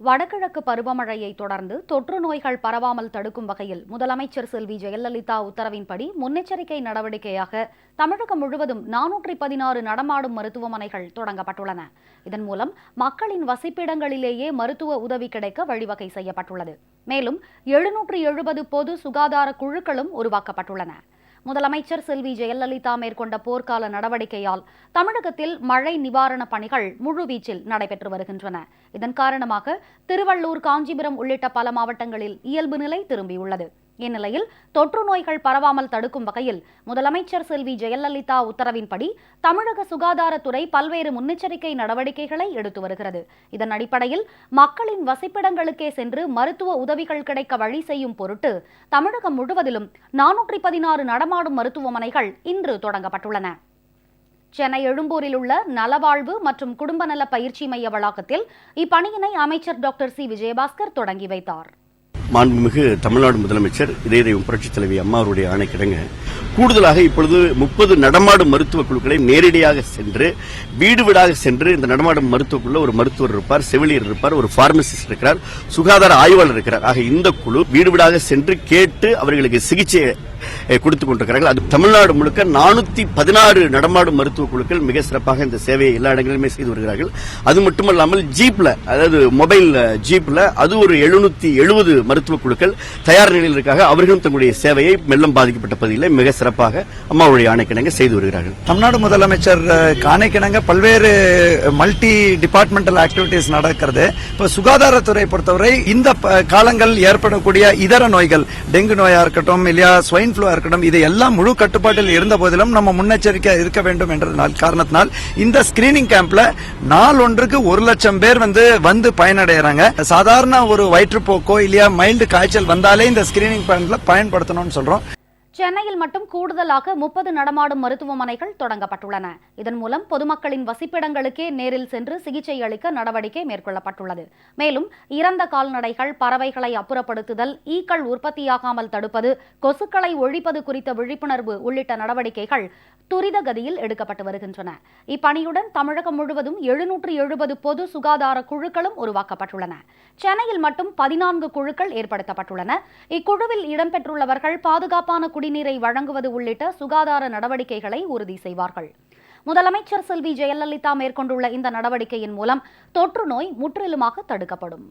வடகிழக்கு பருவமழையை தொடர்ந்து தொற்று நோய்கள் பரவாமல் தடுக்கும் வகையில் முதலமைச்சர் செல்வி ஜெயலலிதா உத்தரவின்படி முன்னெச்சரிக்கை நடவடிக்கையாக தமிழகம் முழுவதும் 416 நடமாடும் மருத்துவமனைகள் தொடங்கப்பட்டுள்ளன. இதன் மூலம் மக்களின் வசிப்பிடங்களிலேயே மருத்துவ உதவி கிடைக்க வழிவகை செய்யப்பட்டுள்ளது. மேலும் 770 பொது சுகாதார குழுக்களும் உருவாக்கப்பட்டுள்ளன. முதலமைச்சர் செல்வி ஜெயலலிதா மேற்கொண்ட போர்க்கால நடவடிக்கையால் தமிழகத்தில் மழை நிவாரணப் பணிகள் முழுவீச்சில் நடைபெற்று வருகின்றன. இதன் காரணமாக திருவள்ளூர், காஞ்சிபுரம் உள்ளிட்ட பல மாவட்டங்களில் இயல்பு நிலை திரும்பியுள்ளது. இந்நிலையில் தொற்று நோய்கள் பரவாமல் தடுக்கும் வகையில் முதலமைச்சர் செல்வி ஜெயலலிதா உத்தரவின்படி தமிழக சுகாதாரத்துறை பல்வேறு முன்னெச்சரிக்கை நடவடிக்கைகளை எடுத்து வருகிறது. இதன் அடிப்படையில் மக்களின் வசிப்பிடங்களுக்கே சென்று மருத்துவ உதவிகள் கிடைக்க வழி செய்யும் பொருட்டு தமிழகம் முழுவதிலும் 416 நடமாடும் மருத்துவமனைகள் இன்று தொடங்கப்பட்டுள்ளன. சென்னை எழும்பூரில் உள்ள நலவாழ்வு மற்றும் குடும்ப நல பயிற்சி மைய வளாகத்தில் இப்பணியினை அமைச்சர் டாக்டர் சி. விஜயபாஸ்கர் தொடங்கி வைத்தார். மாண்புமிகு தமிழ்நாடு முதலமைச்சர் இதய புரட்சித் தலைவி அம்மா அவருடைய ஆணைக்கிடங்க கூடுதலாக இப்பொழுது 30 நடமாடும் மருத்துவக் குழுக்களை நேரடியாக சென்று வீடு வீடாக சென்று இந்த நடமாடும் மருத்துவக் குழுல ஒரு மருத்துவர் இருப்பார், செவிலியர் இருப்பார், ஒரு பார்மசிஸ்ட் இருக்கிறார், சுகாதார ஆய்வாளர் இருக்கிறார். ஆக இந்த குழு வீடு வீடாக சென்று கேட்டு அவர்களுக்கு சிகிச்சை கொடுத்துக் கொண்டிருக்கிறார்கள். அது தமிழ்நாடு முழுக்க 416 நடமாடும் மருத்துவக் குழுக்கள் மிக சிறப்பாக இந்த சேவையை எல்லா இடங்களிலுமே செய்து வருகிறார்கள். அது மட்டுமல்லாமல் ஜீப்ல, அதாவது மொபைல் ஜீப்ல அது ஒரு 770 மருத்துவக் குழுக்கள் தயார் நிலையில் இருக்காங்க. அவர்களும் தங்களுடைய சேவையை வெள்ளம் பாதிக்கப்பட்ட பகுதியில் மிக சிறப்பாக அம்மாவுடைய ஆணைக்கிணங்க செய்து வருகிறார்கள். தமிழ்நாடு முதலமைச்சர் ஆணைக்கிணங்க பல்வேறு மல்டி டிபார்ட்மெண்டல் ஆக்டிவிட்டிஸ் நடக்கிறது. இப்ப சுகாதாரத்துறை பொறுத்தவரை இந்த காலங்கள் ஏற்படக்கூடிய இதர நோய்கள், டெங்கு நோயா இருக்கட்டும், இல்லையா ஸ்வைன் ஃப்ளூ இருக்கட்டும், இது எல்லாம் முழு கட்டுப்பாட்டில் இருந்த போதிலும் நம்ம முன்னெச்சரிக்கை இருக்க வேண்டும் என்ற காரணத்தினால் இந்த ஸ்கிரீனிங் கேம்ப்ல நாள் ஒன்றுக்கு 1 லட்சம் பேர் வந்து பயனடைறாங்க. சாதாரண ஒரு வயிற்றுப்போக்கோ இல்லையா மைல்டு காய்ச்சல் வந்தாலே இந்த ஸ்கிரீனிங் கேம்ப்ல பயன்படுத்தணும்னு சொல்றோம். சென்னையில் மட்டும் கூடுதலாக 30 நடமாடும் மருத்துவமனைகள் தொடங்கப்பட்டுள்ளன. இதன் மூலம் பொதுமக்களின் வசிப்பிடங்களுக்கே நேரில் சென்று சிகிச்சை அளிக்க நடவடிக்கை மேற்கொள்ளப்பட்டுள்ளது. மேலும் இறந்த கால்நடைகள், பறவைகளை அப்புறப்படுத்துதல், ஈக்கள் உற்பத்தியாகாமல் தடுப்பது, கொசுக்களை ஒழிப்பது குறித்த விழிப்புணர்வு உள்ளிட்ட நடவடிக்கைகள் துரித கதியில் எடுக்கப்பட்டு வருகின்றன. இப்பணியுடன் தமிழகம் முழுவதும் 770 பொது சுகாதார குழுக்களும் உருவாக்கப்பட்டுள்ளன. சென்னையில் மட்டும் 14 குழுக்கள் ஏற்படுத்தப்பட்டுள்ளன. இக்குழுவில் இடம்பெற்றுள்ளவர்கள் பாதுகாப்பான குடிநீரை வழங்குவது உள்ளிட்ட சுகாதார நடவடிக்கைகளை உறுதி செய்வார்கள். முதலமைச்சர் செல்வி ஜெயலலிதா மேற்கொண்டுள்ள இந்த நடவடிக்கையின் மூலம் தொற்று நோய் முற்றிலுமாக தடுக்கப்படும்.